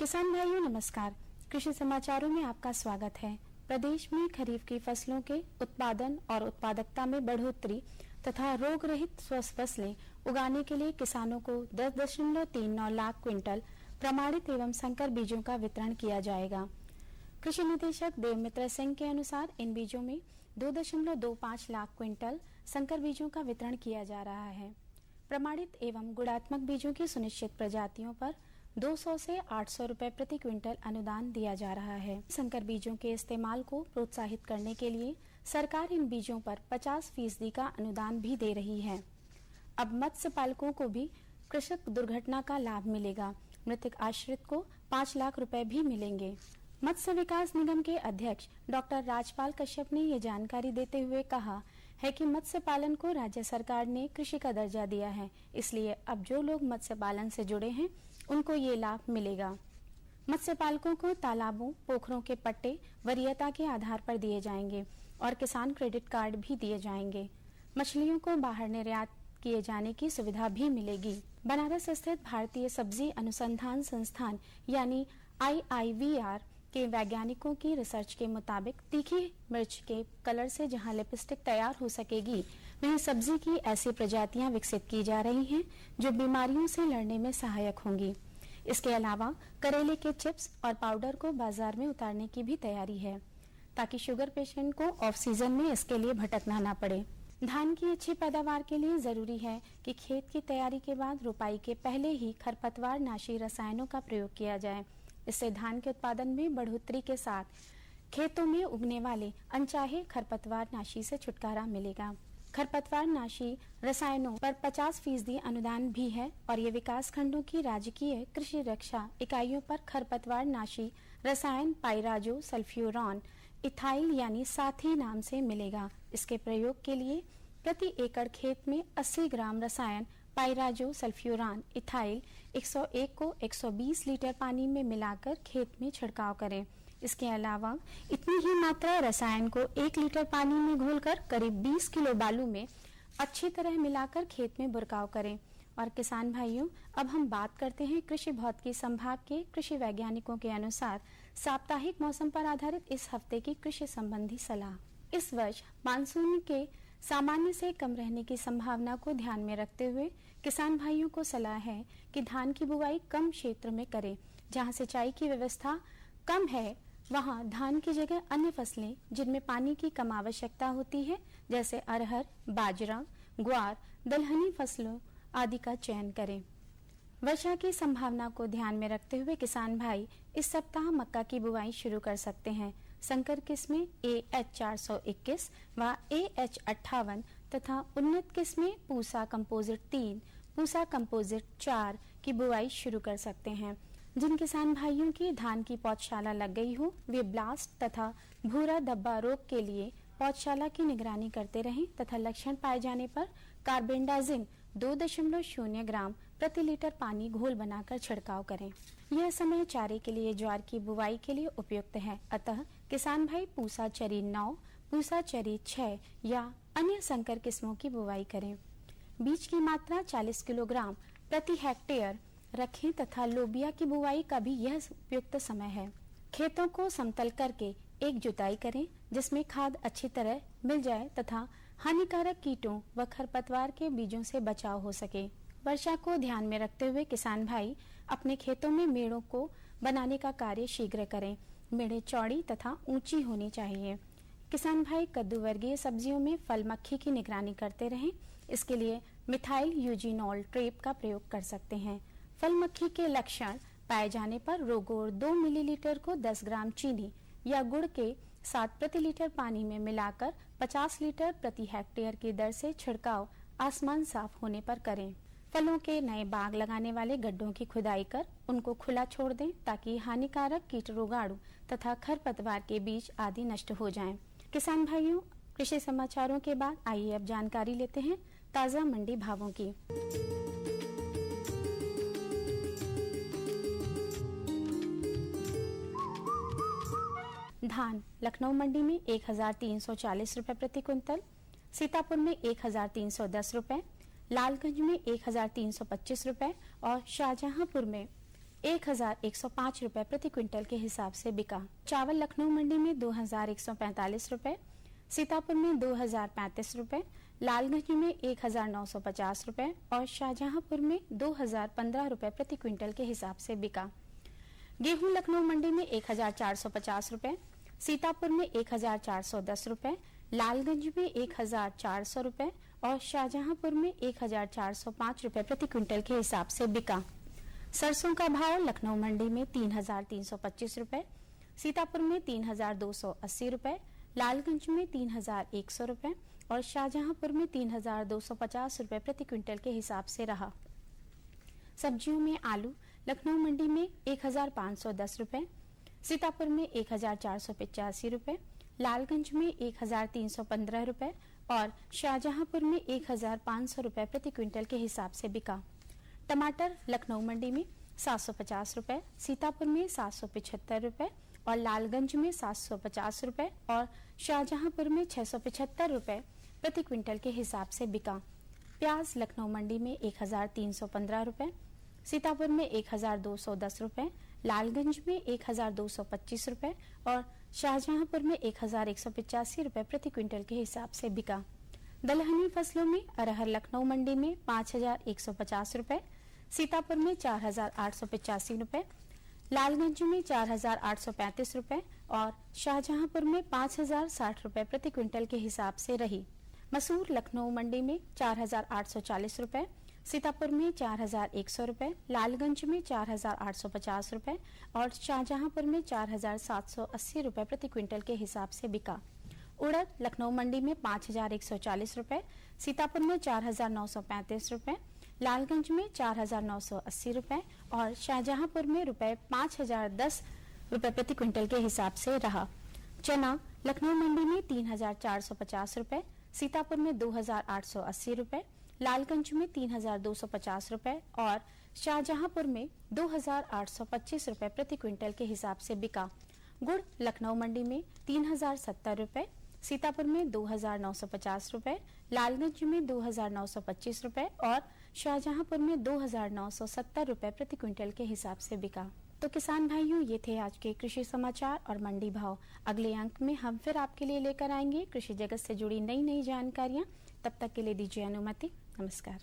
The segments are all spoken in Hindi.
किसान भाइयों नमस्कार। कृषि समाचारों में आपका स्वागत है। प्रदेश में खरीफ की फसलों के उत्पादन और उत्पादकता में बढ़ोतरी तथा रोग रहित स्वस्थ फसलें उगाने के लिए किसानों को 10.39 लाख क्विंटल प्रमाणित एवं संकर बीजों का वितरण किया जाएगा। कृषि निदेशक देवमित्र सिंह के अनुसार इन बीजों में 2.25 लाख क्विंटल संकर बीजों का वितरण किया जा रहा है। प्रमाणित एवं गुणात्मक बीजों की सुनिश्चित प्रजातियों पर 200 से 800 रुपए प्रति क्विंटल अनुदान दिया जा रहा है। संकर बीजों के इस्तेमाल को प्रोत्साहित करने के लिए सरकार इन बीजों पर 50% का अनुदान भी दे रही है। अब मत्स्य पालकों को भी कृषक दुर्घटना का लाभ मिलेगा। मृतक आश्रित को 5 लाख रुपए भी मिलेंगे। मत्स्य विकास निगम के अध्यक्ष डॉक्टर राजपाल कश्यप ने ये जानकारी देते हुए कहा है कि मत्स्य पालन को राज्य सरकार ने कृषि का दर्जा दिया है, इसलिए अब जो लोग मत्स्य पालन से जुड़े हैं उनको ये लाभ मिलेगा। मत्स्य पालकों को तालाबों, पोखरों के पट्टे वरीयता के आधार पर दिए जाएंगे और किसान क्रेडिट कार्ड भी दिए जाएंगे। मछलियों को बाहर निर्यात किए जाने की सुविधा भी मिलेगी। बनारस स्थित भारतीय सब्जी अनुसंधान संस्थान यानी IIVR के वैज्ञानिकों की रिसर्च के मुताबिक तीखी मिर्च के कलर से जहां लिपस्टिक तैयार हो सकेगी, वहीं सब्जी की ऐसी प्रजातियां विकसित की जा रही हैं जो बीमारियों से लड़ने में सहायक होंगी। इसके अलावा करेले के चिप्स और पाउडर को बाजार में उतारने की भी तैयारी है, ताकि शुगर पेशेंट को ऑफ सीजन में इसके लिए भटकना न पड़े। धान की अच्छी पैदावार के लिए जरूरी है कि खेत की तैयारी के बाद रुपाई के पहले ही खरपतवार नाशी रसायनों का प्रयोग किया जाए। इससे धान के उत्पादन में बढ़ोतरी के साथ खेतों में उगने वाले अनचाहे खरपतवार नाशी से छुटकारा मिलेगा। खरपतवार नाशी रसायनों पर 50% अनुदान भी है और ये विकास खंडों की राजकीय कृषि रक्षा इकाइयों पर खरपतवार नाशी रसायन पाइराजो सल्फ्यूरॉन इथाइल यानी साथी नाम से मिलेगा। इसके प्रयोग के लिए प्रति एकड़ खेत में 80 ग्राम रसायन पाइराजो सल्फ्यूरान इथाइल 101 को 120 लीटर पानी में मिलाकर खेत में छिड़काव करें। इसके अलावा इतनी ही मात्रा रसायन को 1 लीटर पानी में घोलकर करीब 20 किलो बालू में अच्छी तरह मिलाकर खेत में बुरकाव करें। और किसान भाइयों, अब हम बात करते हैं कृषि भौतिकी संभाग के कृषि वैज्ञानिकों के अनुसार साप्ताहिक मौसम पर आधारित इस हफ्ते की कृषि संबंधी सलाह। इस वर्ष मानसून के सामान्य से कम रहने की संभावना को ध्यान में रखते हुए किसान भाइयों को सलाह है कि धान की बुवाई कम क्षेत्र में करें। जहां सिंचाई की व्यवस्था कम है, वहां धान की जगह अन्य फसलें जिनमें पानी की कम आवश्यकता होती है, जैसे अरहर, बाजरा, ग्वार, दलहनी फसलों आदि का चयन करें। वर्षा की संभावना को ध्यान में रखते हुए किसान भाई इस सप्ताह मक्का की बुवाई शुरू कर सकते हैं। संकर किस्में AH 421 व AH 58 तथा उन्नत किस्में पूसा कंपोजिट 3, पूसा कंपोजिट 4 की बुआई शुरू कर सकते हैं। जिन किसान भाइयों की धान की पौधशाला लग गई हो, वे ब्लास्ट तथा भूरा धब्बा रोग के लिए पौधशाला की निगरानी करते रहें तथा लक्षण पाए जाने पर कार्बेंडाजिम 2.0 ग्राम प्रति लीटर पानी घोल बनाकर छिड़काव करें। यह समय चारे के लिए ज्वार की बुवाई के लिए उपयुक्त है, अतः किसान भाई पूसा चरी 9, पूसा चरी 6 या अन्य संकर किस्मों की बुवाई करें। बीज की मात्रा 40 किलोग्राम प्रति हेक्टेयर रखें तथा लोबिया की बुवाई का भी यह उपयुक्त समय है। खेतों को समतल करके एक जुताई करें जिसमें खाद अच्छी तरह मिल जाए तथा हानिकारक कीटों व खरपतवार के बीजों से बचाव हो सके। वर्षा को ध्यान में रखते हुए किसान भाई अपने खेतों में मेड़ों को बनाने का कार्य शीघ्र करें। मेड़ें चौड़ी तथा ऊंची होनी चाहिए। किसान भाई कद्दू वर्गीय सब्जियों में फल मक्खी की निगरानी करते रहें। इसके लिए मिथाइल यूजिनॉल ट्रेप का प्रयोग कर सकते हैं। फल मक्खी के लक्षण पाए जाने पर रोगोर 2 मिलीलीटर को 10 ग्राम चीनी या गुड़ के साथ प्रति लीटर पानी में मिलाकर 50 लीटर प्रति हेक्टेयर की दर से छिड़काव आसमान साफ होने पर करें। फलों के नए बाग लगाने वाले गड्ढों की खुदाई कर उनको खुला छोड़ दें ताकि हानिकारक कीट रोगाणु तथा खरपतवार के बीज आदि नष्ट हो जाएं। किसान भाइयों, कृषि समाचारों के बाद आइए अब जानकारी लेते हैं ताजा मंडी भावों की। धान लखनऊ मंडी में 1340 रुपए प्रति क्विंटल, सीतापुर में 1310 रुपए, लालगंज में 1325 रुपए और शाहजहांपुर में 1105 रुपए प्रति क्विंटल के हिसाब से बिका। चावल लखनऊ मंडी में 2145 रुपए, सीतापुर में 2035 रुपए, लालगंज में 1950 रुपए और शाहजहांपुर में 2015 रुपए प्रति क्विंटल के हिसाब से बिका। गेहूं लखनऊ मंडी में 1450 रुपए, सीतापुर में 1410 रुपए, लालगंज में 1400 रुपए और शाहजहांपुर में 1405 रुपए प्रति क्विंटल के हिसाब से बिका। सरसों का भाव लखनऊ मंडी में 3325 रुपए, सीतापुर में 3280 रुपए, लालगंज में 3100 रुपए और शाहजहांपुर में 3250 रुपए प्रति क्विंटल के हिसाब से रहा। सब्जियों में आलू लखनऊ मंडी में 1510 रुपए, सीतापुर में 1485 रुपए, लालगंज में 1315 रुपए और शाहजहांपुर में 1500 रुपए प्रति क्विंटल के हिसाब से बिका। टमाटर लखनऊ मंडी में 750 रुपए, सीतापुर में 775 रुपए और लालगंज में 750 रुपए और शाहजहांपुर में 675 रुपए प्रति क्विंटल के हिसाब से बिका। प्याज लखनऊ मंडी में 1315 रुपए, सीतापुर में 1210 रुपए, लालगंज में 1225 रुपए और शाहजहांपुर में 1185 रुपए प्रति क्विंटल के हिसाब से बिका। दलहनी फसलों में अरहर लखनऊ मंडी में 5150 रुपए, सीतापुर में 4885 रुपए, लालगंज में 4835 रुपए और शाहजहांपुर में 5060 रुपए प्रति क्विंटल के हिसाब से रही। मसूर लखनऊ मंडी में 4840 रुपए, सीतापुर में 4100 रुपए, लालगंज में 4850 रुपए और शाहजहांपुर में 4780 रुपए प्रति क्विंटल के हिसाब से बिका। उड़द लखनऊ मंडी में 5140 रुपए, सीतापुर में 4935 रुपए, लालगंज में 4980 रुपए और शाहजहांपुर में रुपए 5010 रुपए प्रति क्विंटल के हिसाब से रहा। चना लखनऊ मंडी में 3450 रुपए, सीतापुर में 2880 रुपए, लालगंज में 3250 रुपए और शाहजहांपुर में 2825 रुपए प्रति क्विंटल के हिसाब से बिका। गुड़ लखनऊ मंडी में 3070 रुपए, सीतापुर में 2950 रुपए, लालगंज में 2925 रुपए और शाहजहांपुर में 2970 रुपए प्रति क्विंटल के हिसाब से बिका। तो किसान भाइयों, ये थे आज के कृषि समाचार और मंडी भाव। अगले अंक में हम फिर आपके लिए लेकर आएंगे कृषि जगत से जुड़ी नई नई जानकारियां। तब तक के लिए दीजिए अनुमति। नमस्कार।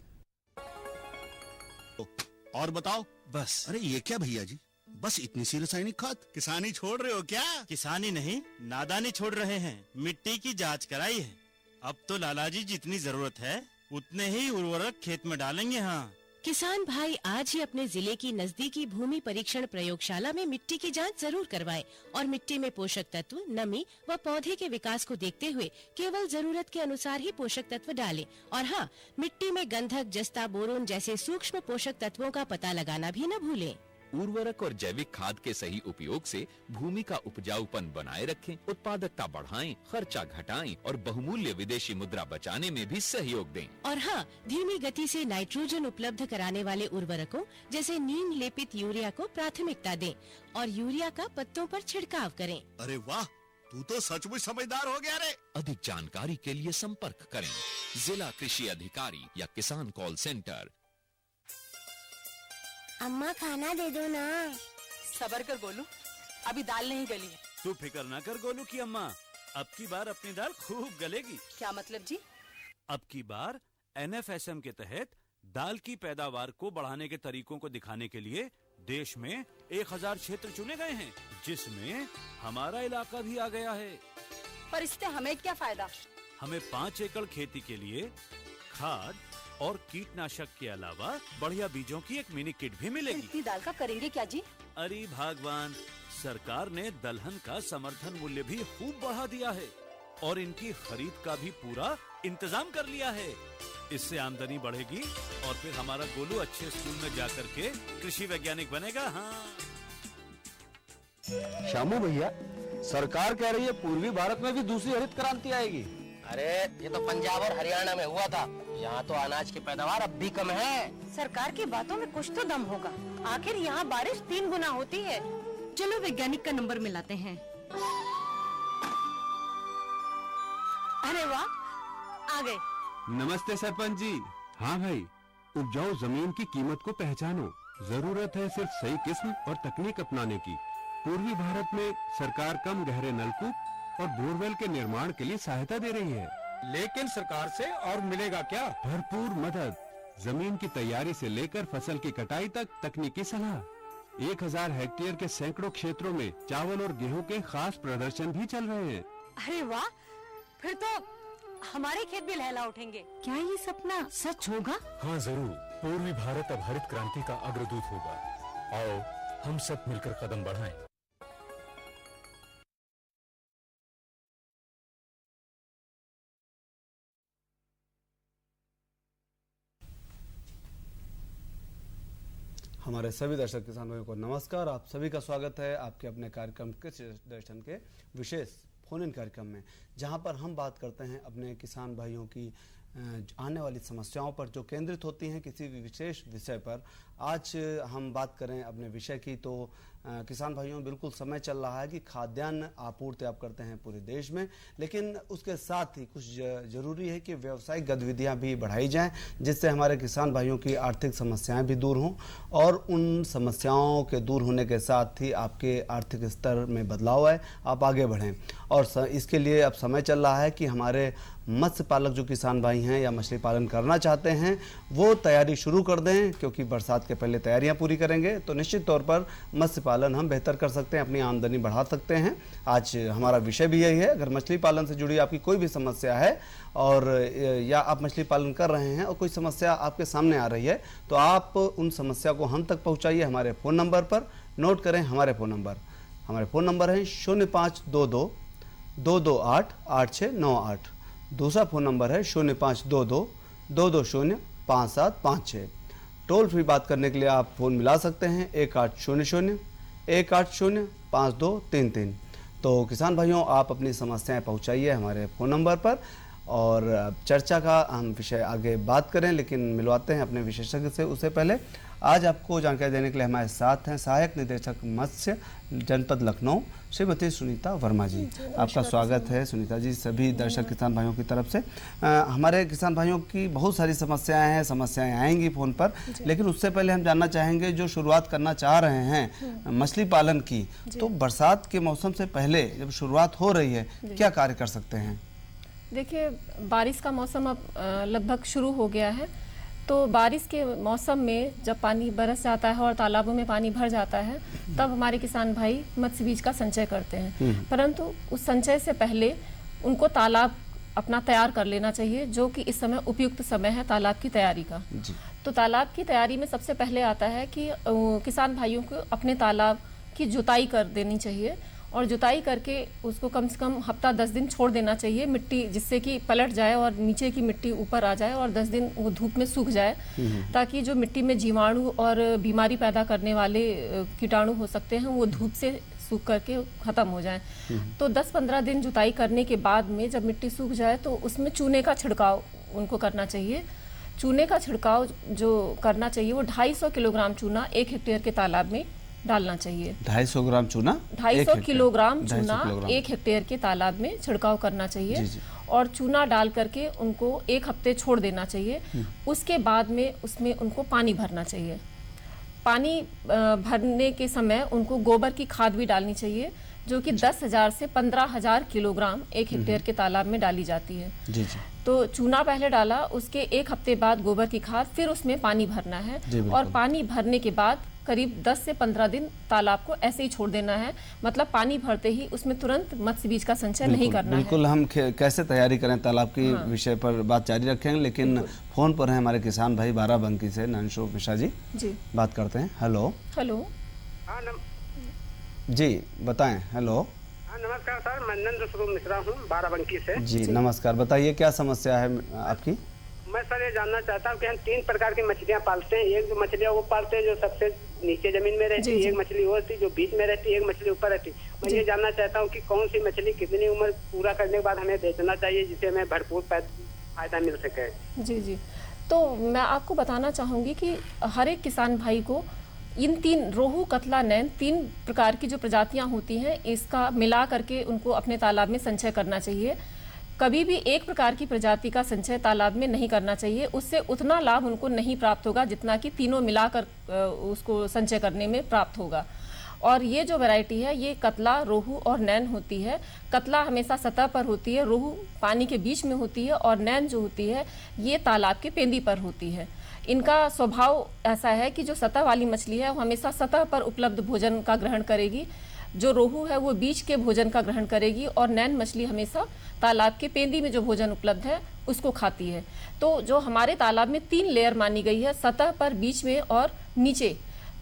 और बताओ। बस। अरे ये क्या भैया जी, बस इतनी सी रासायनिक खाद? किसानी छोड़ रहे हो क्या? किसानी नहीं, नादानी छोड़ रहे हैं। मिट्टी की जांच कराई है। अब तो लालाजी जितनी जरूरत है उतने ही उर्वरक खेत में डालेंगे। हाँ किसान भाई आज ही अपने जिले की नजदीकी भूमि परीक्षण प्रयोगशाला में मिट्टी की जांच जरूर करवाएं और मिट्टी में पोषक तत्व, नमी व पौधे के विकास को देखते हुए केवल जरूरत के अनुसार ही पोषक तत्व डालें। और हाँ, मिट्टी में गंधक, जस्ता, बोरोन जैसे सूक्ष्म पोषक तत्वों का पता लगाना भी न भूलें। उर्वरक और जैविक खाद के सही उपयोग से भूमि का उपजाऊपन बनाए रखें, उत्पादकता बढ़ाएं, खर्चा घटाएं और बहुमूल्य विदेशी मुद्रा बचाने में भी सहयोग दें। और हाँ, धीमी गति से नाइट्रोजन उपलब्ध कराने वाले उर्वरकों जैसे नीम लेपित यूरिया को प्राथमिकता दें और यूरिया का पत्तों पर छिड़काव करें। अरे वाह, तू तो सचमुच समझदार हो गया रे। अधिक जानकारी के लिए संपर्क करें जिला कृषि अधिकारी या किसान कॉल सेंटर। अम्मा खाना दे दो ना। सबर कर गोलू, अभी दाल नहीं गली है। तू फिक्र ना कर गोलू की अम्मा, अब की बार अपनी दाल खूब गलेगी। क्या मतलब जी? अब की बार NFSM के तहत दाल की पैदावार को बढ़ाने के तरीकों को दिखाने के लिए देश में 1000 क्षेत्र चुने गए हैं, जिसमें हमारा इलाका भी आ गया है। पर इससे हमें क्या फायदा? हमें 5 एकड़ खेती के लिए खाद और कीटनाशक के अलावा बढ़िया बीजों की एक मिनी किट भी मिलेगी। इतनी दाल का करेंगे क्या जी? अरे भगवान, सरकार ने दलहन का समर्थन मूल्य भी खूब बढ़ा दिया है और इनकी खरीद का भी पूरा इंतजाम कर लिया है। इससे आमदनी बढ़ेगी और फिर हमारा गोलू अच्छे स्कूल में जा करके कृषि वैज्ञानिक बनेगा। हाँ श्यामू भैया, सरकार कह रही है पूर्वी भारत में भी दूसरी हरित क्रांति आएगी। अरे ये तो पंजाब और हरियाणा में हुआ था, यहाँ तो अनाज की पैदावार अब भी कम है। सरकार की बातों में कुछ तो दम होगा। आखिर यहाँ बारिश 3 गुना होती है। चलो वैज्ञानिक का नंबर मिलाते हैं। अरे वाह, आ गए। नमस्ते सरपंच जी। हाँ भाई, उपजाऊ जमीन की कीमत को पहचानो जरूरत है सिर्फ सही किस्म और तकनीक अपनाने की। पूर्वी भारत में सरकार कम गहरे नलकूप और बोरवेल के निर्माण के लिए सहायता दे रही है। लेकिन सरकार से और मिलेगा क्या? भरपूर मदद, जमीन की तैयारी से लेकर फसल की कटाई तक तकनीकी सलाह। 1000 हेक्टेयर के सैकड़ों क्षेत्रों में चावल और गेहूं के खास प्रदर्शन भी चल रहे हैं। अरे वाह, फिर तो हमारे खेत भी लहला उठेंगे। क्या ये सपना सच होगा? हाँ जरूर, पूर्वी भारत अब हरित क्रांति का अग्रदूत होगा। आओ हम सब मिलकर कदम बढ़ाएं। हमारे सभी दर्शक किसान भाइयों को नमस्कार। आप सभी का स्वागत है आपके अपने कार्यक्रम कृषि दर्शन के विशेष फोन इन कार्यक्रम में, जहां पर हम बात करते हैं अपने किसान भाइयों की आने वाली समस्याओं पर जो केंद्रित होती हैं किसी भी विशेष विषय पर। आज हम बात करें अपने विषय की तो किसान भाइयों बिल्कुल समय चल रहा है कि खाद्यान्न आपूर्ति आप करते हैं पूरे देश में, लेकिन उसके साथ ही कुछ जरूरी है कि व्यावसायिक गतिविधियां भी बढ़ाई जाएं, जिससे हमारे किसान भाइयों की आर्थिक समस्याएं भी दूर हों और उन समस्याओं के दूर होने के साथ ही आपके आर्थिक स्तर में बदलाव आए, आप आगे बढ़ें। और इसके लिए अब समय चल रहा है कि हमारे मत्स्य पालक जो किसान भाई हैं या मछली पालन करना चाहते हैं वो तैयारी शुरू कर दें, क्योंकि बरसात के पहले तैयारियां पूरी करेंगे तो निश्चित तौर पर मत्स्य पालन हम बेहतर कर सकते हैं, अपनी आमदनी बढ़ा सकते हैं। आज हमारा विषय भी यही है। अगर मछली पालन से जुड़ी आपकी कोई भी समस्या है और या आप मछली पालन कर रहे हैं और कोई समस्या आपके सामने आ रही है तो आप उन समस्या को हम तक पहुँचाइए हमारे फ़ोन नंबर पर। नोट करें हमारे फ़ोन नंबर है 0522 228 8698। दूसरा फ़ोन नंबर है 0522 220 5756। टोल फ्री बात करने के लिए आप फ़ोन मिला सकते हैं 1800 180 5233। तो किसान भाइयों आप अपनी समस्याएं पहुंचाइए हमारे फ़ोन नंबर पर और चर्चा का हम विषय आगे बात करें, लेकिन मिलवाते हैं अपने विशेषज्ञ से। उससे पहले आज आपको जानकारी देने के लिए हमारे साथ हैं सहायक निदेशक मत्स्य जनपद लखनऊ श्रीमती सुनीता वर्मा जी। आपका स्वागत है सुनीता जी सभी दर्शक किसान भाइयों की तरफ से। हमारे किसान भाइयों की बहुत सारी समस्याएं आएंगी फ़ोन पर, लेकिन उससे पहले हम जानना चाहेंगे जो शुरुआत करना चाह रहे हैं मछली पालन की, तो बरसात के मौसम से पहले जब शुरुआत हो रही है क्या कार्य कर सकते हैं? देखिए, बारिश का मौसम अब लगभग शुरू हो गया है, तो बारिश के मौसम में जब पानी बरस जाता है और तालाबों में पानी भर जाता है तब हमारे किसान भाई मत्स्य बीज का संचय करते हैं। परंतु उस संचय से पहले उनको तालाब अपना तैयार कर लेना चाहिए, जो कि इस समय उपयुक्त समय है तालाब की तैयारी का। तो तालाब की तैयारी में सबसे पहले आता है कि किसान भाइयों को अपने तालाब की जुताई कर देनी चाहिए और जुताई करके उसको कम से कम हफ्ता 10 दिन छोड़ देना चाहिए मिट्टी, जिससे कि पलट जाए और नीचे की मिट्टी ऊपर आ जाए और 10 दिन वो धूप में सूख जाए, ताकि जो मिट्टी में जीवाणु और बीमारी पैदा करने वाले कीटाणु हो सकते हैं वो धूप से सूख करके ख़त्म हो जाए। तो 10-15 दिन जुताई करने के बाद में जब मिट्टी सूख जाए तो उसमें चूने का छिड़काव उनको करना चाहिए। चूने का छिड़काव जो करना चाहिए वो 250 किलोग्राम चूना 1 हेक्टेयर के तालाब में डालना चाहिए। 250 ग्राम चूना 250 किलोग्राम चूना 1 हेक्टेयर के तालाब में छिड़काव करना चाहिए और चूना डाल करके उनको 1 हफ्ते छोड़ देना चाहिए। उसके बाद में उसमें उनको पानी भरना चाहिए। पानी भरने के समय उनको गोबर की खाद भी डालनी चाहिए, जो कि 10,000 से 15,000 किलोग्राम 1 हेक्टेयर के तालाब में डाली जाती है। तो चूना पहले डाला, उसके 1 हफ्ते बाद गोबर की खाद, फिर उसमें पानी भरना है और पानी भरने के बाद करीब 10 से 15 दिन तालाब को ऐसे ही छोड़ देना है। मतलब पानी भरते ही उसमें तुरंत मत्स्य बीज का संचय नहीं करना है। बिल्कुल हम कैसे तैयारी करें तालाब की विषय पर बात जारी रखेंगे, लेकिन फोन पर है हमारे किसान भाई बाराबंकी से नंशो मिश्रा जी, बात करते हैं। हेलो जी बताएं। हेलो नमस्कार सर, मैं नंदन मिश्रा हूँ बाराबंकी से। जी नमस्कार, बताइए क्या समस्या है आपकी? मैं सर ये जानना चाहता हूँ कि हम 3 प्रकार की मछलियाँ पालते हैं। एक जो मछलियाँ वो पालते हैं जो सबसे नीचे जमीन में रहती है, एक मछली वो रहती है जो बीच में रहती है, एक मछली ऊपर रहती है। मैं ये जानना चाहता हूँ कि कौन सी मछली कितनी उम्र पूरा करने के बाद हमें बेचना चाहिए जिससे हमें भरपूर फायदा मिल सके। जी, तो मैं आपको बताना चाहूँगी कि हर एक किसान भाई को इन 3 रोहू, कतला, नैन 3 प्रकार की जो प्रजातियाँ होती हैं इसका मिला करके उनको अपने तालाब में संचय करना चाहिए। कभी भी एक प्रकार की प्रजाति का संचय तालाब में नहीं करना चाहिए, उससे उतना लाभ उनको नहीं प्राप्त होगा जितना कि तीनों मिलाकर उसको संचय करने में प्राप्त होगा। और ये जो वैरायटी है ये कतला, रोहू और नैन होती है। कतला हमेशा सतह पर होती है, रोहू पानी के बीच में होती है और नैन जो होती है ये तालाब के पेंदी पर होती है। इनका स्वभाव ऐसा है कि जो सतह वाली मछली है वो हमेशा सतह पर उपलब्ध भोजन का ग्रहण करेगी, जो रोहू है वो बीच के भोजन का ग्रहण करेगी और नैन मछली हमेशा तालाब के पेंदी में जो भोजन उपलब्ध है उसको खाती है। तो जो हमारे तालाब में 3 लेयर मानी गई है, सतह पर, बीच में और नीचे,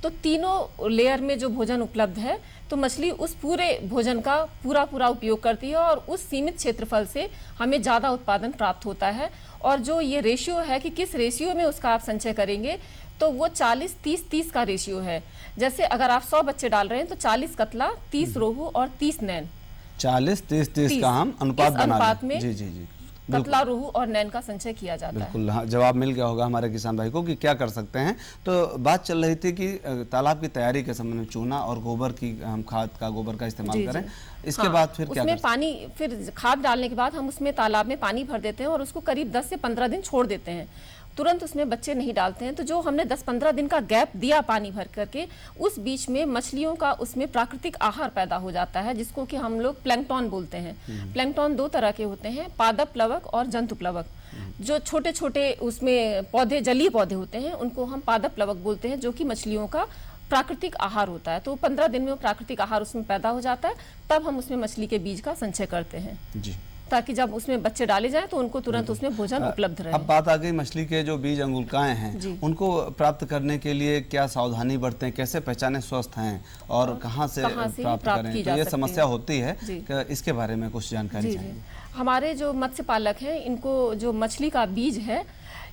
तो तीनों लेयर में जो भोजन उपलब्ध है तो मछली उस पूरे भोजन का पूरा उपयोग करती है और उस सीमित क्षेत्रफल से हमें ज़्यादा उत्पादन प्राप्त होता है। और जो ये रेशियो है कि किस रेशियो में उसका आप संचय करेंगे, तो वो 40-30-30 का रेशियो है। जैसे अगर आप 100 बच्चे डाल रहे हैं तो 40 कतला, 30 रोहू और 30 नैन, 40-30-30 का हम अनुपात बना लें। जी जी जी, कतला, रोहू और नैन का संचय किया जाता है। बिल्कुल, हाँ, जवाब मिल गया होगा हमारे किसान भाई को कि क्या कर सकते हैं। तो बात चल रही थी कि तालाब की तैयारी के समय में चूना और गोबर की हम खाद का, गोबर का इस्तेमाल करें। इसके बाद फिर क्या उसमें पानी, फिर खाद डालने के बाद हम उसमें तालाब में पानी भर देते हैं और उसको करीब 10 से 15 दिन छोड़ देते हैं। तुरंत उसमें बच्चे नहीं डालते हैं। तो जो हमने 10-15 दिन का गैप दिया पानी भर करके, उस बीच में मछलियों का उसमें प्राकृतिक आहार पैदा हो जाता है, जिसको कि हम लोग प्लैंकटन बोलते हैं। प्लैंकटन 2 तरह के होते हैं, पादप प्लवक और जंतु प्लवक। जो छोटे छोटे उसमें पौधे, जलीय पौधे होते हैं, उनको हम पादप प्लवक बोलते हैं, जो कि मछलियों का प्राकृतिक आहार होता है। तो 15 दिन में वो प्राकृतिक आहार उसमें पैदा हो जाता है, तब हम उसमें मछली के बीज का संचय करते हैं जी, ताकि जब उसमें बच्चे डाले जाएं तो उनको तुरंत उसमें भोजन उपलब्ध रहे। अब बात आ गई मछली के जो बीज अंगुलिकाएं हैं, उनको प्राप्त करने के लिए क्या सावधानी बरतें, कैसे पहचाने स्वस्थ हैं और कहां से प्राप्त करें? तो ये समस्या होती है, इसके बारे में कुछ जानकारी चाहिए। हमारे जो मत्स्य पालक हैं, इनको जो मछली का बीज है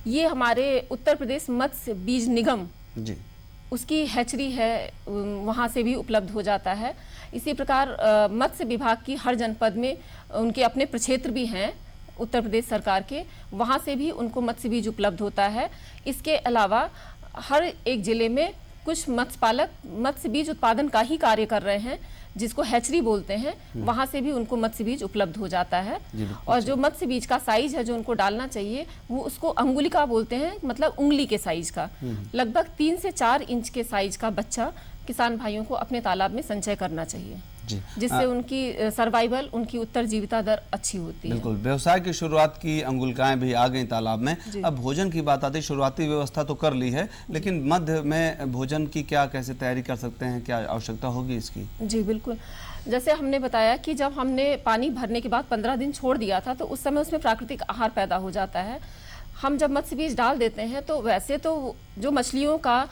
ये हमारे उत्तर प्रदेश मत्स्य बीज निगम जी, उसकी हैचरी है, वहाँ से भी उपलब्ध हो जाता है। इसी प्रकार मत्स्य विभाग की हर जनपद में उनके अपने प्रक्षेत्र भी हैं उत्तर प्रदेश सरकार के, वहाँ से भी उनको मत्स्य बीज उपलब्ध होता है। इसके अलावा हर एक जिले में कुछ मत्स्य पालक मत्स्य बीज उत्पादन का ही कार्य कर रहे हैं, जिसको हैचरी बोलते हैं, वहाँ से भी उनको मत्स्य बीज उपलब्ध हो जाता है। और जो मत्स्य बीज का साइज है जो उनको डालना चाहिए, वो उसको अंगुलिका बोलते हैं, मतलब उंगली के साइज का। लगभग 3 से 4 इंच के साइज का बच्चा किसान भाइयों को अपने तालाब में संचय करना चाहिए, जिससे उनकी सर्वाइवल, उनकी उत्तरजीविता दर अच्छी होती है। बिल्कुल, व्यवसाय की शुरुआत की अंगुलिकाएं भी आ गई तालाब में। अब भोजन की बात आती है, शुरुआती व्यवस्था तो कर ली है, लेकिन मध्य में भोजन की क्या, कैसे तैयारी कर सकते हैं, क्या आवश्यकता होगी इसकी? जी बिल्कुल, जैसे हमने बताया कि जब हमने पानी भरने के बाद 15 दिन छोड़ दिया था, तो उस समय उसमें प्राकृतिक आहार पैदा हो जाता है। हम जब मत्स्य बीज डाल देते हैं तो वैसे तो जो मछलियों का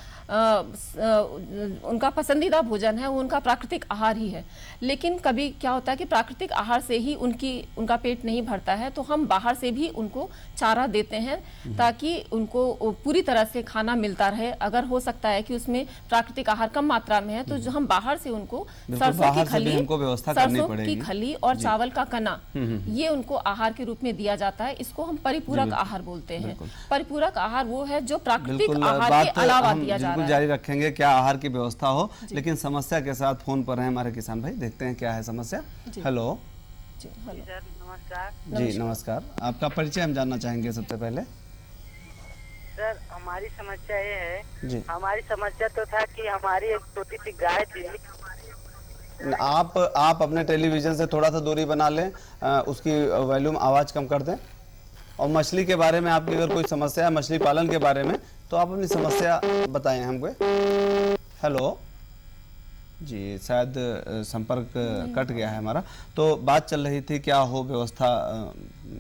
उनका पसंदीदा भोजन है वो उनका प्राकृतिक आहार ही है, लेकिन कभी क्या होता है कि प्राकृतिक आहार से ही उनका पेट नहीं भरता है, तो हम बाहर से भी उनको चारा देते हैं ताकि उनको पूरी तरह से खाना मिलता रहे। अगर हो सकता है कि उसमें प्राकृतिक आहार कम मात्रा में है, तो जो हम बाहर से उनको सरसों की खली और चावल का कना, ये उनको आहार के रूप में दिया जाता है। इसको हम परिपूरक आहार बोलते हैं। परिपूरक आहार वो है जो प्राकृतिक आहार के अलावा दिया जा रहा है। जारी रखेंगे क्या आहार की व्यवस्था हो, लेकिन समस्या के साथ फोन पर हैं हमारे किसान भाई, देखते हैं क्या है समस्या। हेलो जी, सर नमस्कार। जी नमस्कार, आपका परिचय हम जानना चाहेंगे सबसे पहले। सर हमारी समस्या ये है, हमारी समस्या तो था कि हमारी एक छोटी सी गाय थी। आप अपने टेलीविजन से थोड़ा सा दूरी बना लें, उसकी वॉल्यूम आवाज कम कर दें। और मछली के बारे में आपकी अगर कोई समस्या है, मछली पालन के बारे में, तो आप अपनी समस्या बताएं हमको। हेलो जी, शायद संपर्क कट गया है हमारा। तो बात चल रही थी क्या हो व्यवस्था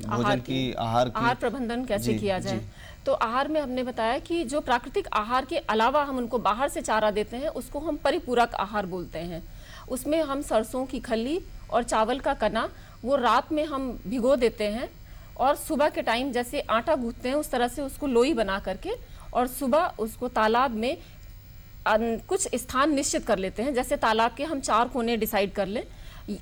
भोजन की, आहार प्रबंधन कैसे किया जाए। तो आहार में हमने बताया कि जो प्राकृतिक आहार के अलावा हम उनको बाहर से चारा देते हैं, उसको हम परिपूरक आहार बोलते हैं। उसमें हम सरसों की खली और चावल का कना वो रात में हम भिगो देते हैं और सुबह के टाइम जैसे आटा गूंथते हैं उस तरह से उसको लोई बना करके, और सुबह उसको तालाब में कुछ स्थान निश्चित कर लेते हैं। जैसे तालाब के हम 4 कोने डिसाइड कर लें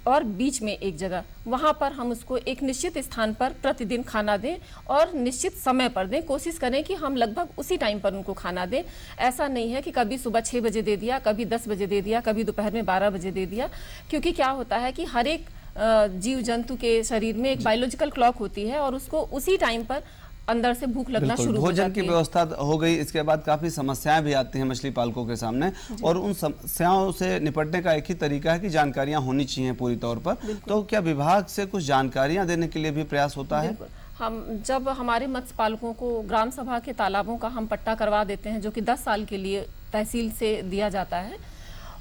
और बीच में एक जगह, वहाँ पर हम उसको एक निश्चित स्थान पर प्रतिदिन खाना दें और निश्चित समय पर दें। कोशिश करें कि हम लगभग उसी टाइम पर उनको खाना दें। ऐसा नहीं है कि कभी सुबह 6 बजे दे दिया, कभी 10 बजे दे दिया, कभी दोपहर में 12 बजे दे दिया, क्योंकि क्या होता है कि हर एक जीव जंतु के शरीर में एक बायोलॉजिकल क्लॉक होती है और उसको उसी टाइम पर अंदर से भूख लगना शुरू हो भोजन जाती की है। व्यवस्था हो गई, इसके बाद काफी समस्याएं भी आती हैं मछली पालकों के सामने, और उन समस्याओं से निपटने का एक ही तरीका है कि जानकारियां होनी चाहिए पूरी तौर पर। तो क्या विभाग से कुछ जानकारियां देने के लिए भी प्रयास होता है? हम जब हमारे मत्स्य पालकों को ग्राम सभा के तालाबों का हम पट्टा करवा देते हैं, जो कि 10 साल के लिए तहसील से दिया जाता है,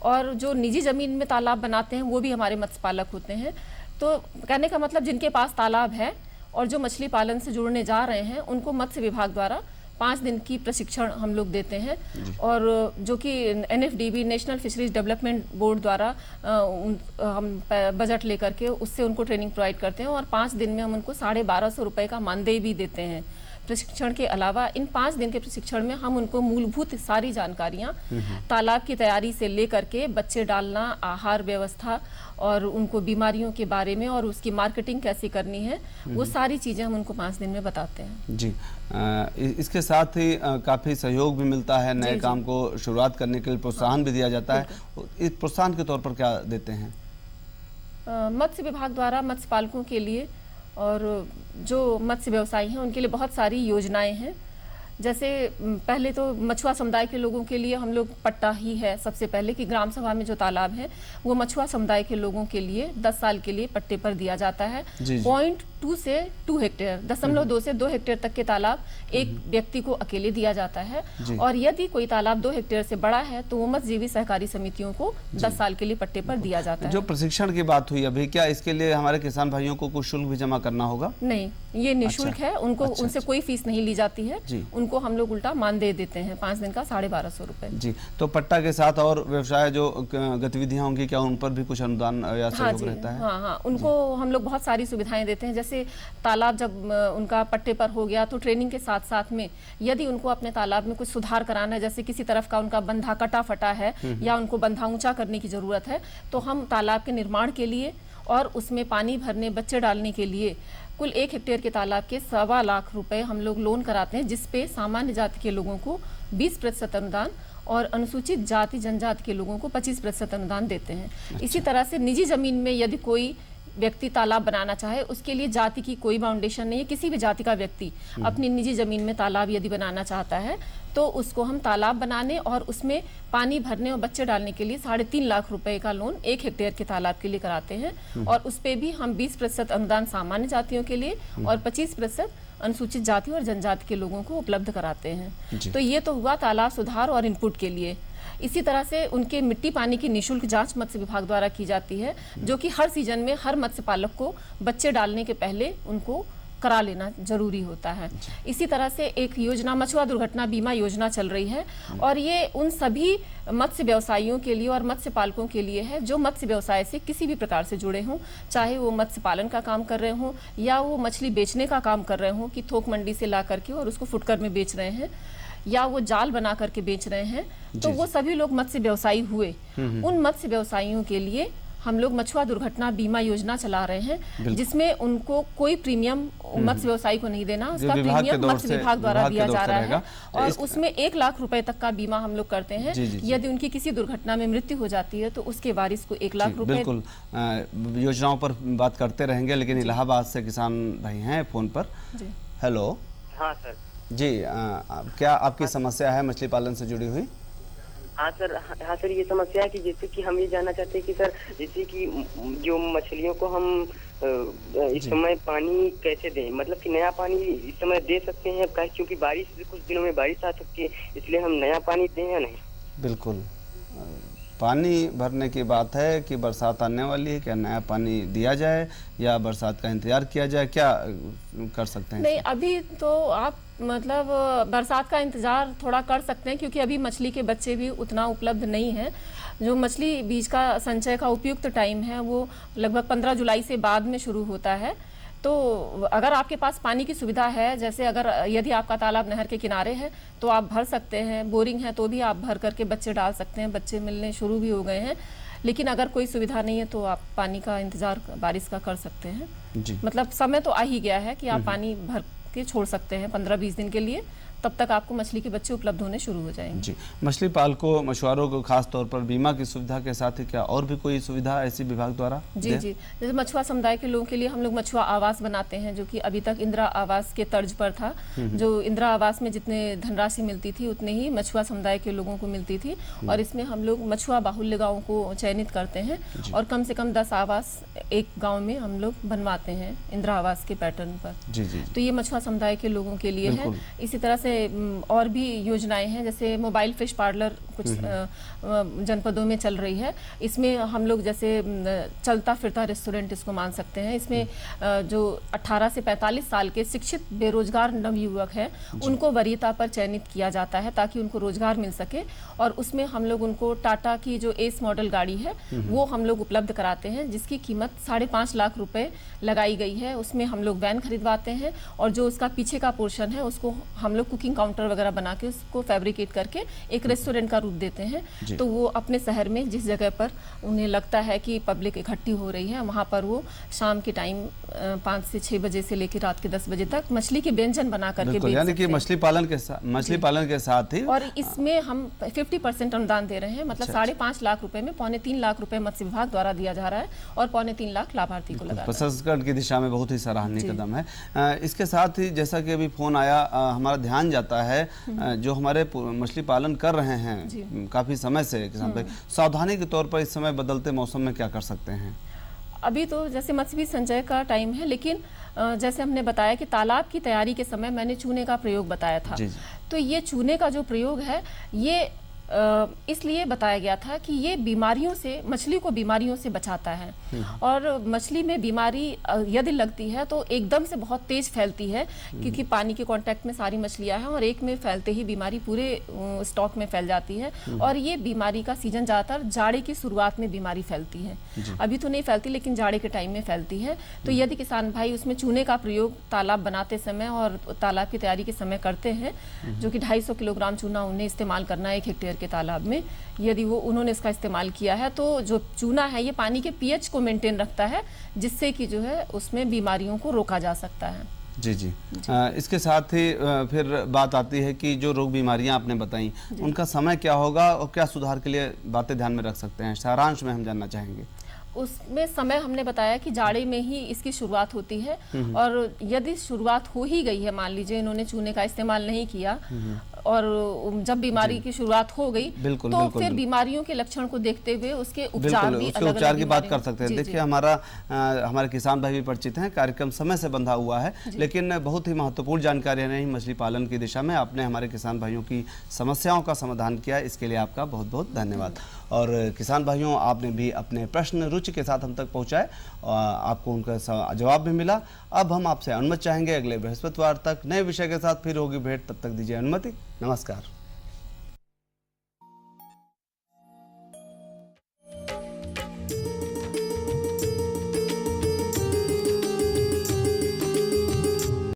और जो निजी जमीन में तालाब बनाते हैं वो भी हमारे मत्स्य पालक होते हैं। तो कहने का मतलब जिनके पास तालाब है और जो मछली पालन से जुड़ने जा रहे हैं उनको मत्स्य विभाग द्वारा 5 दिन की प्रशिक्षण हम लोग देते हैं, और जो कि NFDB national fisheries development board द्वारा हम बजट लेकर के उससे उनको ट्रेनिंग प्रोवाइड करते हैं, और 5 दिन में हम उनको 1250 रुपये का मानदेय भी देते हैं। प्रशिक्षण के अलावा इन 5 दिन के प्रशिक्षण में हम उनको मूलभूत सारी जानकारियां तालाब की तैयारी से लेकर के बच्चे डालना, आहार व्यवस्था और उनको बीमारियों के बारे में और उसकी मार्केटिंग कैसे करनी है, वो सारी चीजें हम उनको 5 दिन में बताते हैं। जी, इसके साथ ही काफी सहयोग भी मिलता है, नए काम को शुरुआत करने के लिए प्रोत्साहन भी दिया जाता है। इस प्रोत्साहन के तौर पर क्या देते हैं? मत्स्य विभाग द्वारा मत्स्य पालकों के लिए और जो मत्स्य व्यवसायी हैं उनके लिए बहुत सारी योजनाएं हैं। जैसे पहले तो मछुआ समुदाय के लोगों के लिए हम लोग पट्टा ही है सबसे पहले कि ग्राम सभा में जो तालाब है वो मछुआ समुदाय के लोगों के लिए 10 साल के लिए पट्टे पर दिया जाता है। 0.2 से 2 हेक्टेयर 0.2 से 2 हेक्टेयर तक के तालाब एक व्यक्ति को अकेले दिया जाता है, और यदि कोई तालाब 2 हेक्टेयर से बड़ा है तो वो मत्स्यजीवी सहकारी समितियों को 10 साल के लिए पट्टे पर दिया जाता है। जो प्रशिक्षण की बात हुई अभी, क्या इसके लिए हमारे किसान भाइयों को कुछ शुल्क भी जमा करना होगा? नहीं, ये निःशुल्क है, उनको उनसे कोई फीस नहीं ली जाती है, उनको हम लोग उल्टा मानदेय देते हैं 5 दिन का 1250 रुपए। जी, तो पट्टा के साथ और व्यवसाय जो गतिविधियां होंगी, क्या उन पर भी कुछ अनुदान या सहयोग रहता है? हाँ, उनको हम लोग बहुत सारी सुविधाएं देते हैं। जैसे तालाब जब उनका पट्टे पर हो गया तो ट्रेनिंग के साथ साथ में यदि उनको अपने तालाब में कुछ सुधार कराना है, जैसे किसी तरफ का उनका बंधा कटा फटा है या उनको बंधा ऊंचा करने की जरूरत है, तो हम तालाब के निर्माण के लिए और उसमें पानी भरने, बच्चे डालने के लिए कुल 1 हेक्टेयर के तालाब के 1.25 लाख रुपए हम लोग लोन कराते हैं, जिसपे सामान्य जाति के लोगों को 20% अनुदान और अनुसूचित जाति जनजाति के लोगों को 25% अनुदान देते हैं। इसी तरह से निजी जमीन में यदि कोई व्यक्ति तालाब बनाना चाहे, उसके लिए जाति की कोई बाउंडेशन नहीं है। किसी भी जाति का व्यक्ति अपनी निजी जमीन में तालाब यदि बनाना चाहता है तो उसको हम तालाब बनाने और उसमें पानी भरने और बच्चे डालने के लिए 3.5 लाख रुपए का लोन 1 हेक्टेयर के तालाब के लिए कराते हैं, और उस पे भी हम 20% अनुदान सामान्य जातियों के लिए और 25% अनुसूचित जाति और जनजाति के लोगों को उपलब्ध कराते हैं। तो ये तो हुआ तालाब सुधार और इनपुट के लिए। इसी तरह से उनके मिट्टी पानी की निःशुल्क जांच मत्स्य विभाग द्वारा की जाती है, जो कि हर सीजन में हर मत्स्य पालक को बच्चे डालने के पहले उनको करा लेना जरूरी होता है। इसी तरह से एक योजना मछुआ दुर्घटना बीमा योजना चल रही है, और ये उन सभी मत्स्य व्यवसायियों के लिए और मत्स्य पालकों के लिए है जो मत्स्य व्यवसाय से किसी भी प्रकार से जुड़े हों, चाहे वो मत्स्य पालन का काम कर रहे हों या वो मछली बेचने का काम कर रहे हों कि थोक मंडी से ला करके और उसको फुटकर में बेच रहे हैं, या वो जाल बना करके बेच रहे हैं, तो वो सभी लोग मत्स्य व्यवसायी हुए। उन मत्स्य व्यवसायियों के लिए हम लोग मछुआ दुर्घटना बीमा योजना चला रहे हैं, जिसमें उनको कोई प्रीमियम मत्स्य व्यवसायी को नहीं देना, उसका प्रीमियम मत्स्य विभाग द्वारा दिया जा रहा है, और उसमें 1 लाख रुपए तक का बीमा हम लोग करते हैं। यदि उनकी किसी दुर्घटना में मृत्यु हो जाती है तो उसके वारिस को 1 लाख रुपए। बिल्कुल, योजनाओं पर बात करते रहेंगे, लेकिन इलाहाबाद से किसान भाई हैं फोन पर। हेलो। हाँ सर जी, क्या आपकी समस्या है मछली पालन से जुड़ी हुई? हाँ सर, ये समस्या है कि जैसे कि हम ये जानना चाहते हैं कि सर, जैसे कि जो मछलियों को हम इस समय पानी कैसे दें, मतलब कि नया पानी इस समय दे सकते हैं क्योंकि बारिश कुछ दिनों में बारिश आ सकती है, इसलिए हम नया पानी दें या नहीं? बिल्कुल, पानी भरने की बात है कि बरसात आने वाली है, क्या नया पानी दिया जाए या बरसात का इंतजार किया जाए, क्या कर सकते हैं? नहीं, अभी तो आप मतलब बरसात का इंतजार थोड़ा कर सकते हैं, क्योंकि अभी मछली के बच्चे भी उतना उपलब्ध नहीं है। जो मछली बीज का संचय का उपयुक्त टाइम है वो लगभग 15 जुलाई से बाद में शुरू होता है। तो अगर आपके पास पानी की सुविधा है, जैसे अगर यदि आपका तालाब नहर के किनारे है तो आप भर सकते हैं, बोरिंग है तो भी आप भर करके बच्चे डाल सकते हैं, बच्चे मिलने शुरू भी हो गए हैं। लेकिन अगर कोई सुविधा नहीं है तो आप पानी का इंतजार बारिश का कर सकते हैं। मतलब समय तो आ ही गया है कि आप पानी भर के छोड़ सकते हैं 15-20 दिन के लिए, तब तक आपको मछली के बच्चे उपलब्ध होने शुरू हो जाएंगे। जी, मछली पालकों मछुआरों को खास तौर पर बीमा की सुविधा के साथ ही क्या और भी कोई सुविधा ऐसी विभाग द्वारा? जी जी, जैसे मछुआ समुदाय के लोगों के लिए हम लोग मछुआ आवास बनाते हैं, जो कि अभी तक इंदिरा आवास के तर्ज पर था। जो इंदिरा आवास में जितने धनराशि मिलती थी उतने ही मछुआ समुदाय के लोगों को मिलती थी, और इसमें हम लोग मछुआ बाहुल्य गाँव को चयनित करते हैं और कम से कम 10 आवास एक गाँव में हम लोग बनवाते हैं इंदिरा आवास के पैटर्न पर। जी जी, तो ये मछुआ समुदाय के लोगों के लिए है। इसी तरह से और भी योजनाएं हैं, जैसे मोबाइल फिश पार्लर कुछ जनपदों में चल रही है। इसमें हम लोग जैसे चलता फिरता रेस्टोरेंट इसको मान सकते हैं। इसमें जो 18 से 45 साल के शिक्षित बेरोजगार नवयुवक हैं उनको वरीयता पर चयनित किया जाता है ताकि उनको रोजगार मिल सके, और उसमें हम लोग उनको टाटा की जो एस मॉडल गाड़ी है वो हम लोग उपलब्ध कराते हैं, जिसकी कीमत 5.5 लाख रुपए लगाई गई है। उसमें हम लोग वैन खरीदवाते हैं और जो उसका पीछे का पोर्शन है उसको हम लोग कुकिंग काउंटर वगैरह बना के उसको फैब्रिकेट करके एक रेस्टोरेंट का रूप देते हैं। तो वो अपने शहर में जिस जगह पर उन्हें लगता है कि पब्लिक इकट्ठी हो रही है वहाँ पर वो शाम के टाइम 5 से 6 बजे से लेकर रात के 10 बजे तक मछली के व्यंजन बना करके बेच यानी कि मछली पालन के साथ ही, और इसमें हम 50% अनुदान दे रहे हैं, मतलब 5.5 लाख रुपए में 2.25 लाख रुपए मत्स्य विभाग द्वारा दिया जा रहा है और 2.25 लाख लाभार्थी को लगा। प्रसंस्करण की दिशा में बहुत ही सराहनीय कदम है। इसके साथ ही जैसा कि अभी फोन आया, हमारा ध्यान जाता है जो हमारे मछली पालन कर रहे हैं काफी समय से किसान भाई, सावधानी के तौर पर इस समय बदलते मौसम में क्या कर सकते हैं? अभी तो जैसे मत्स्य संचय का टाइम है, लेकिन जैसे हमने बताया कि तालाब की तैयारी के समय मैंने चूने का प्रयोग बताया था। तो ये चूने का जो प्रयोग है ये इसलिए बताया गया था कि ये बीमारियों से, मछली को बीमारियों से बचाता है, और मछली में बीमारी यदि लगती है तो एकदम से बहुत तेज फैलती है, क्योंकि पानी के कांटेक्ट में सारी मछलियां हैं और एक में फैलते ही बीमारी पूरे स्टॉक में फैल जाती है। और ये बीमारी का सीजन ज़्यादातर जाड़े की शुरुआत में बीमारी फैलती है, अभी तो नहीं फैलती लेकिन जाड़े के टाइम में फैलती है। तो यदि किसान भाई उसमें चूने का प्रयोग तालाब बनाते समय और तालाब की तैयारी के समय करते हैं, जो कि 250 किलोग्राम चूना उन्हें इस्तेमाल करना है 1 हेक्टेयर के तालाब में, यदि वो उन्होंने इसका इस्तेमाल किया है तो जो चूना है ये पानी के पीएच को मेंटेन रखता है, जिससे कि जो है उसमें बीमारियों को रोका जा सकता है। जी जी, इसके साथ ही फिर बात आती है कि जो रोग बीमारियां आपने बताई उनका समय क्या होगा और क्या सुधार के लिए बातें ध्यान में रख सकते हैं, सारांश में हम जानना चाहेंगे। उसमें समय हमने बताया कि जाड़े में ही इसकी शुरुआत होती है, और यदि शुरुआत हो ही गई है, मान लीजिए इन्होंने चूने का इस्तेमाल नहीं किया और जब बीमारी की शुरुआत हो गई तो फिर बीमारियों के लक्षण को देखते हुए उसके उपचार भी अलग-अलग उपचार की बात कर सकते हैं। देखिए हमारे किसान भाई भी परिचित हैं, कार्यक्रम समय से बंधा हुआ है, लेकिन बहुत ही महत्वपूर्ण जानकारियां रही मछली पालन की दिशा में। आपने हमारे किसान भाइयों की समस्याओं का समाधान किया, इसके लिए आपका बहुत बहुत धन्यवाद। और किसान भाइयों, आपने भी अपने प्रश्न रुचि के साथ हम तक पहुंचाए, आपको उनका जवाब भी मिला। अब हम आपसे अनुमति चाहेंगे, अगले बृहस्पतिवार तक नए विषय के साथ फिर होगी भेंट, तब तक दीजिए अनुमति। नमस्कार।